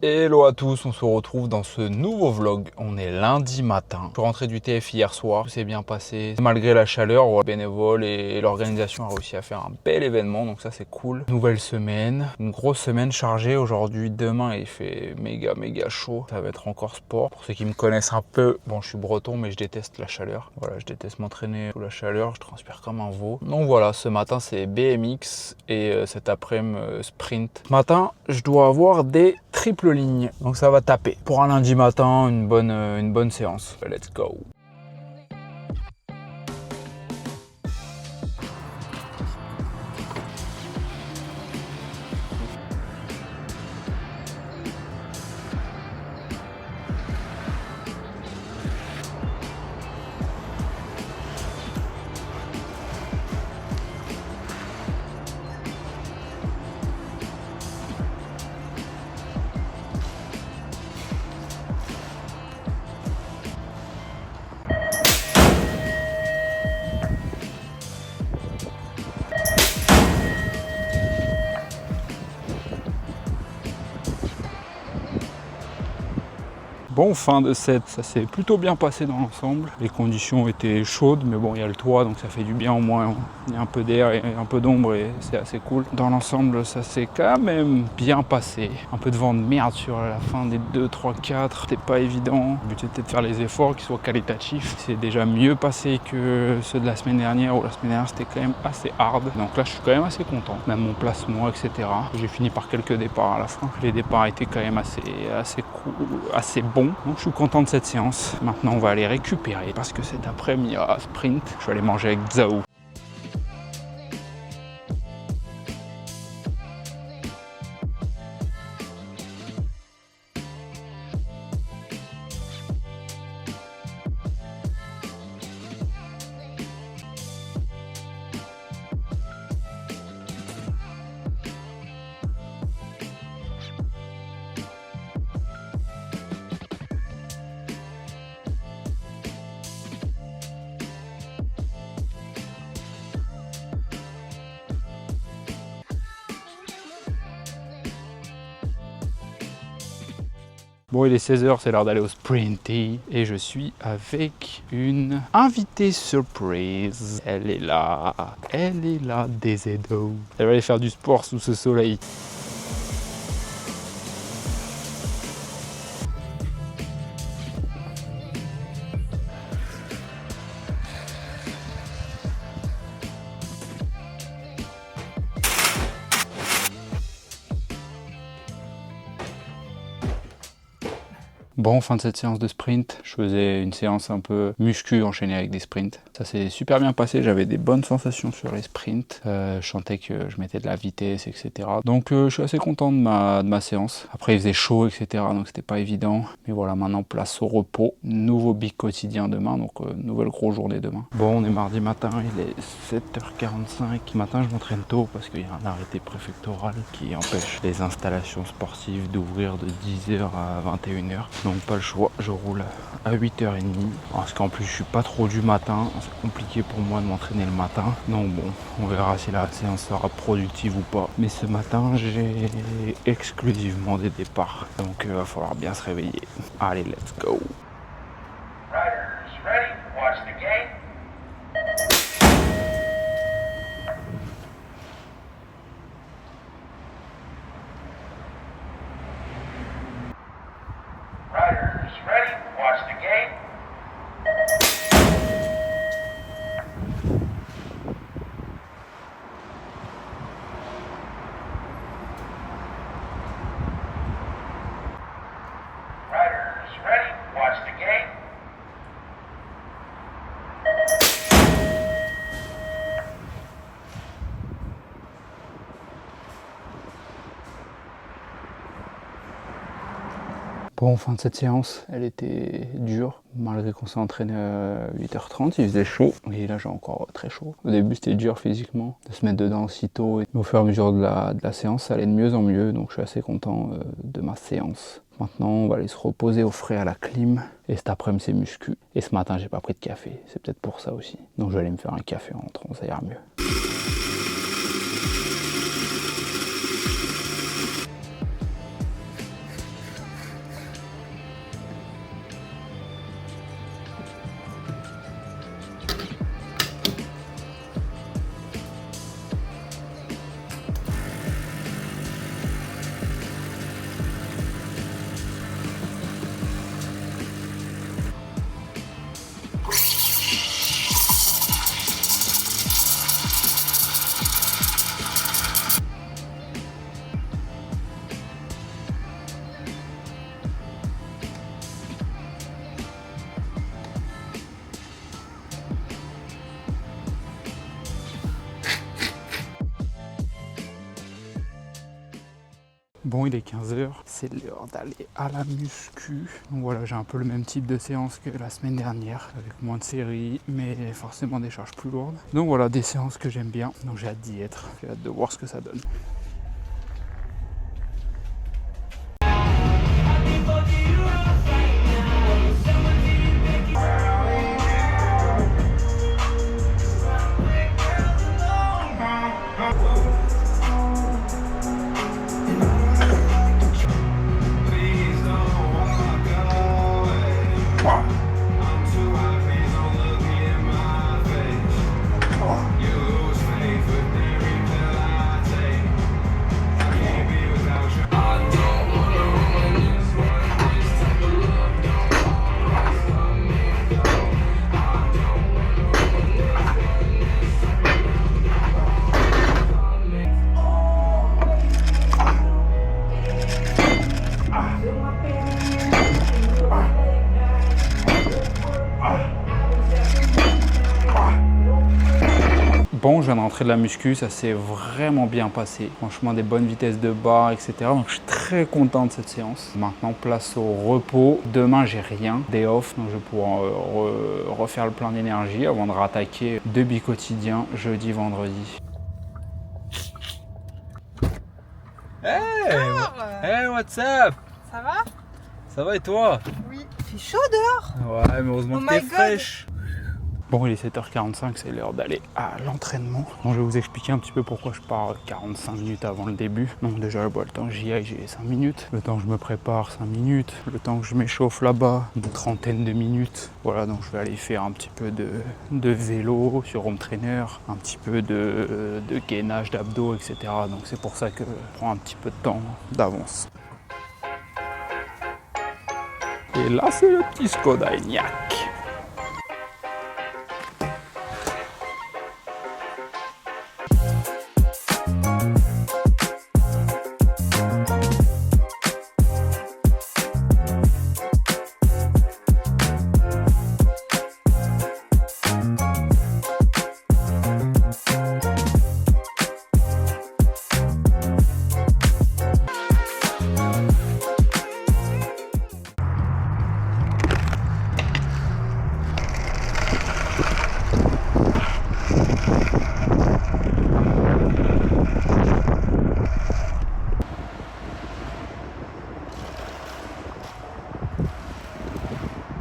Hello à tous, on se retrouve dans ce nouveau vlog. On est lundi matin. Je suis rentré du TF hier soir, tout s'est bien passé. Malgré la chaleur, les bénévoles et l'organisation a réussi à faire un bel événement, donc ça c'est cool. Nouvelle semaine, une grosse semaine chargée. Aujourd'hui, demain il fait méga chaud. Ça va être encore sport. Pour ceux qui me connaissent un peu, bon je suis breton mais je déteste la chaleur. Voilà, je déteste m'entraîner sous la chaleur, je transpire comme un veau. Donc voilà, ce matin c'est BMX et cet après-midi sprint. Ce matin, je dois avoir des triples lignes, donc ça va taper. Pour un lundi matin, une bonne séance. Let's go. Bon, fin de set, ça s'est plutôt bien passé dans l'ensemble. Les conditions étaient chaudes, mais bon, il y a le toit, donc ça fait du bien au moins. Il y a un peu d'air et un peu d'ombre et c'est assez cool. Dans l'ensemble, ça s'est quand même bien passé. Un peu de vent de merde sur la fin des 2, 3, 4. C'était pas évident. Le but était de faire les efforts, qu'ils soient qualitatifs. C'est déjà mieux passé que ceux de la semaine dernière, où la semaine dernière c'était quand même assez hard. Donc là, je suis quand même assez content. Même mon placement, etc. J'ai fini par quelques départs à la fin. Les départs étaient quand même assez cool, assez bons. Donc je suis content de cette séance. Maintenant on va aller récupérer parce que cet après-midi il y a sprint. Je vais aller manger avec Zao. Bon, il est 16h, c'est l'heure d'aller au Sprinty et je suis avec une invitée surprise. Elle est là, DZO. Elle va aller faire du sport sous ce soleil. Bon, fin de cette séance de sprint, je faisais une séance un peu muscu enchaînée avec des sprints. Ça s'est super bien passé, j'avais des bonnes sensations sur les sprints. Je sentais que je mettais de la vitesse, etc. Donc je suis assez content de ma séance. Après il faisait chaud, etc. Donc c'était pas évident. Mais voilà, maintenant place au repos. Nouveau big quotidien demain, donc nouvelle grosse journée demain. Bon, on est mardi matin, il est 7h45. Ce matin je m'entraîne tôt parce qu'il y a un arrêté préfectoral qui empêche les installations sportives d'ouvrir de 10h à 21h. Donc pas le choix, je roule à 8h30 parce qu'en plus je suis pas trop du matin, c'est compliqué pour moi de m'entraîner le matin. Donc bon, on verra si la séance sera productive ou pas. Mais ce matin j'ai exclusivement des départs, donc il va falloir bien se réveiller. Allez, let's go. Riders ready, watch the game. Riders ready, watch the game. Riders ready, watch the game. Bon, fin de cette séance, elle était dure, malgré qu'on s'est entraîné à 8h30, il faisait chaud, et là j'ai encore très chaud. Au début c'était dur physiquement, de se mettre dedans aussitôt, et au fur et à mesure de la séance, ça allait de mieux en mieux, donc je suis assez content de ma séance. Maintenant, on va aller se reposer au frais à la clim. Et cet après-midi, c'est muscu. Et ce matin, j'ai pas pris de café. C'est peut-être pour ça aussi. Donc, je vais aller me faire un café en rentrant, ça ira mieux. Bon, il est 15 h, c'est l'heure d'aller à la muscu. Donc voilà, j'ai un peu le même type de séance que la semaine dernière, avec moins de séries, mais forcément des charges plus lourdes. Donc voilà, des séances que j'aime bien, donc j'ai hâte d'y être, j'ai hâte de voir ce que ça donne. Bon, je viens de rentrer de la muscu, ça s'est vraiment bien passé. Franchement, des bonnes vitesses de barre, etc. Donc, je suis très content de cette séance. Maintenant, place au repos. Demain, j'ai rien, day off, donc je vais pouvoir refaire le plein d'énergie avant de rattaquer 2 bi-quotidiens jeudi, vendredi. Hey, what's up? Ça va? Ça va et toi? Oui. Il fait chaud dehors. Ouais, mais heureusement que t'es fraîche. Bon, il est 7h45, c'est l'heure d'aller à l'entraînement. Bon, je vais vous expliquer un petit peu pourquoi je pars 45 minutes avant le début. Donc déjà, le temps que j'y aille, j'ai 5 minutes. Le temps que je me prépare, 5 minutes. Le temps que je m'échauffe là-bas, une trentaine de minutes. Voilà, donc je vais aller faire un petit peu de vélo sur home trainer, un petit peu de gainage d'abdos, etc. Donc c'est pour ça que je prends un petit peu de temps d'avance. Et là, c'est le petit Skoda Enyaq.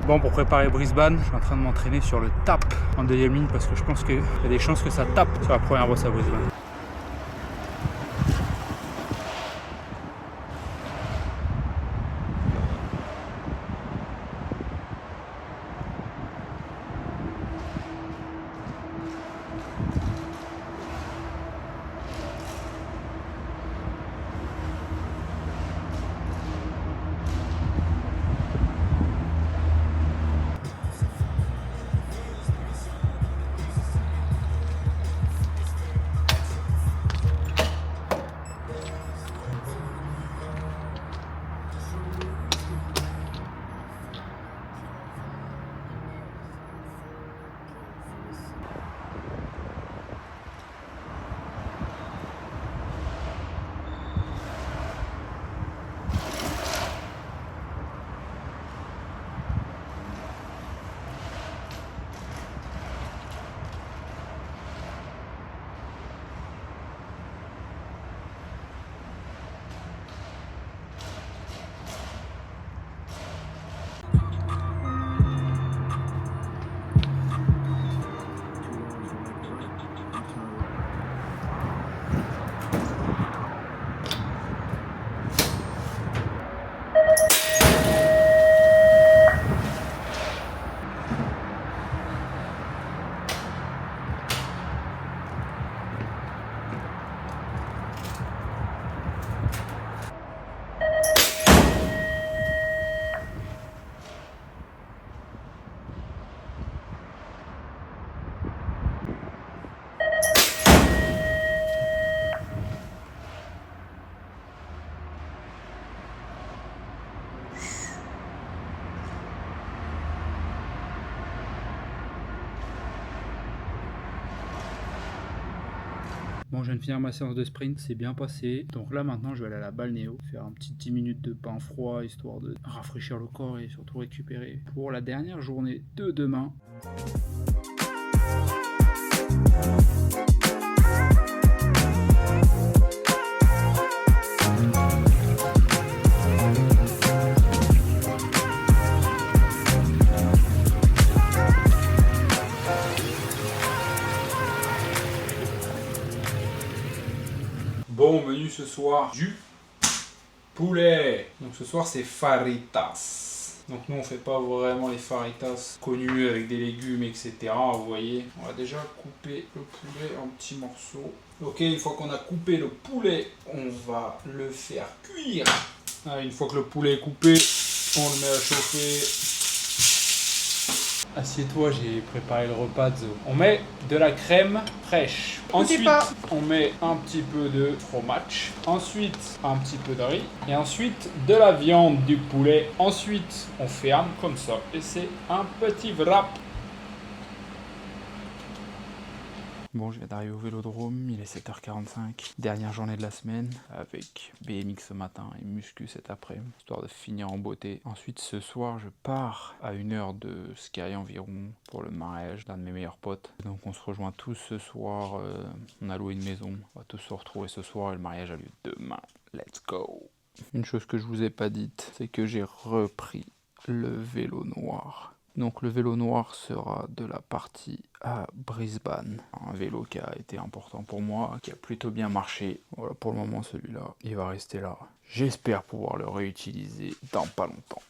Bon, pour préparer Brisbane, je suis en train de m'entraîner sur le tap en deuxième ligne parce que je pense qu'il y a des chances que ça tape sur la première bosse à Brisbane. Bon, je viens de finir ma séance de sprint, c'est bien passé. Donc là, maintenant, je vais aller à la balnéo, faire un petit 10 minutes de bain froid, histoire de rafraîchir le corps et surtout récupérer pour la dernière journée de demain. Bon, menu ce soir, du poulet. Donc ce soir c'est faritas. Donc nous on fait pas vraiment les faritas connus avec des légumes etc. Vous voyez, on va déjà couper le poulet en petits morceaux. Ok, une fois qu'on a coupé le poulet, on va le faire cuire. Une fois que le poulet est coupé, on le met à chauffer. Assieds-toi, j'ai préparé le repas de Zo. On met de la crème fraîche. Ensuite, on met un petit peu de fromage. Ensuite, un petit peu de riz. Et ensuite, de la viande du poulet. Ensuite, on ferme comme ça. Et c'est un petit wrap. Bon, je viens d'arriver au Vélodrome, il est 7h45, dernière journée de la semaine, avec BMX ce matin et muscu cet après-midi, histoire de finir en beauté. Ensuite, ce soir, je pars à 1 heure de Sky environ pour le mariage d'un de mes meilleurs potes. Donc on se rejoint tous ce soir, on a loué une maison, on va tous se retrouver ce soir et le mariage a lieu demain. Let's go! Une chose que je vous ai pas dite, c'est que j'ai repris le vélo noir. Donc le vélo noir sera de la partie à Brisbane. Un vélo qui a été important pour moi, qui a plutôt bien marché. Voilà, pour le moment celui-là, il va rester là. J'espère pouvoir le réutiliser dans pas longtemps.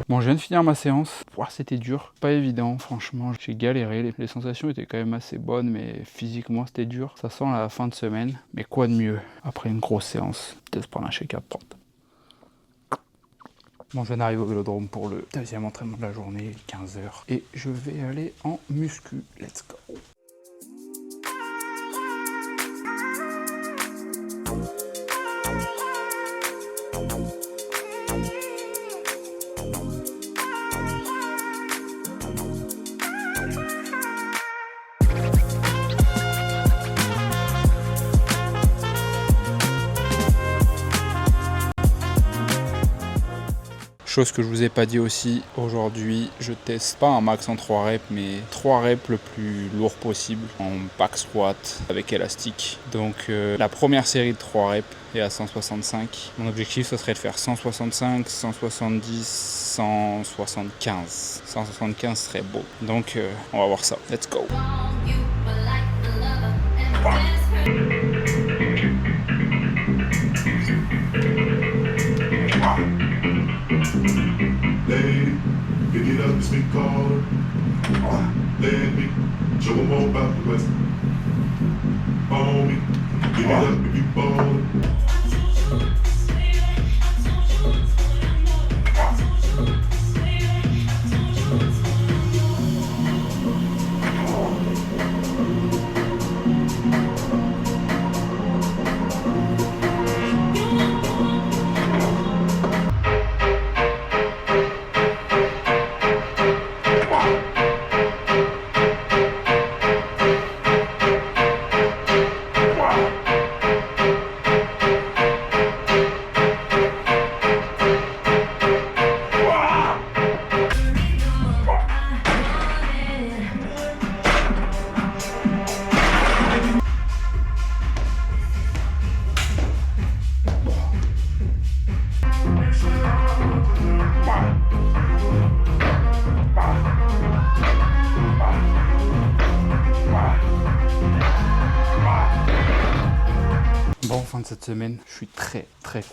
Bon, je viens de finir ma séance. Ouah, c'était dur, pas évident, franchement, j'ai galéré. Les sensations étaient quand même assez bonnes, mais physiquement c'était dur. Ça sent la fin de semaine, mais quoi de mieux après une grosse séance de se prendre un shake à prendre. Bon, je viens d'arriver au Vélodrome pour le deuxième entraînement de la journée, 15h, et je vais aller en muscu. Let's go! Chose que je vous ai pas dit aussi, aujourd'hui je teste pas un max en 3 reps mais 3 reps le plus lourd possible en back squat avec élastique. Donc la première série de 3 reps est à 165. Mon objectif ce serait de faire 165, 170, 175. 175 serait beau. Donc on va voir ça. Let's go. Lady, pick it up and speak caller. Let me show 'em all about the West. Homie, pick it up if you ballin'. de cette semaine. Je suis très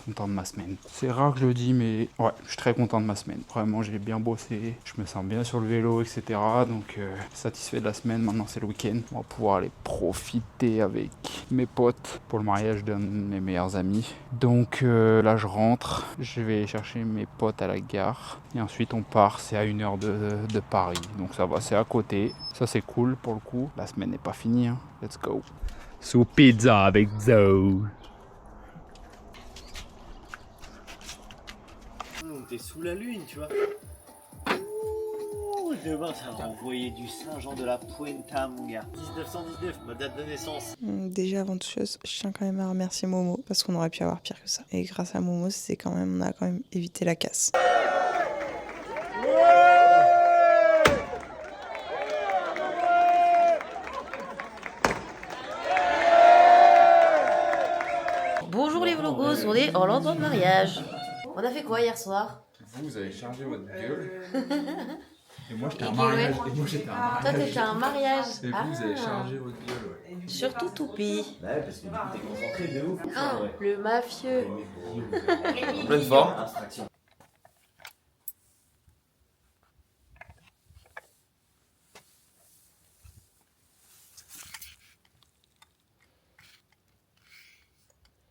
content de ma semaine. C'est rare que je le dis, mais ouais, je suis très content de ma semaine. Vraiment, j'ai bien bossé, je me sens bien sur le vélo, etc. Donc satisfait de la semaine. Maintenant c'est le week-end. On va pouvoir aller profiter avec mes potes pour le mariage d'un de mes meilleurs amis. Donc là je rentre, je vais chercher mes potes à la gare et ensuite on part. C'est à 1 heure de Paris, donc ça va, c'est à côté. Ça c'est cool pour le coup. La semaine n'est pas finie, hein. Let's go. Sous pizza avec Zoe. T'es sous la lune, tu vois. Ouh, demain, ça va envoyer du Saint-Jean de la Puenta, mon gars. 1919, ma date de naissance. Déjà avant toute chose, je tiens quand même à remercier Momo parce qu'on aurait pu avoir pire que ça. Et grâce à Momo, on a quand même évité la casse. Bonjour les vlogos, on est en lendemain de mariage. On a fait quoi hier soir? Vous avez chargé votre gueule. Et moi j'étais Et un Guéouette. mariage. Et moi j'étais un mariage. Toi t'étais à un mariage. Et vous avez chargé votre gueule, ouais. Surtout Toupie. Ouais, parce que du coup, t'es concentré de ouf. Ah, le mafieux. Pleine forme. Abstraction.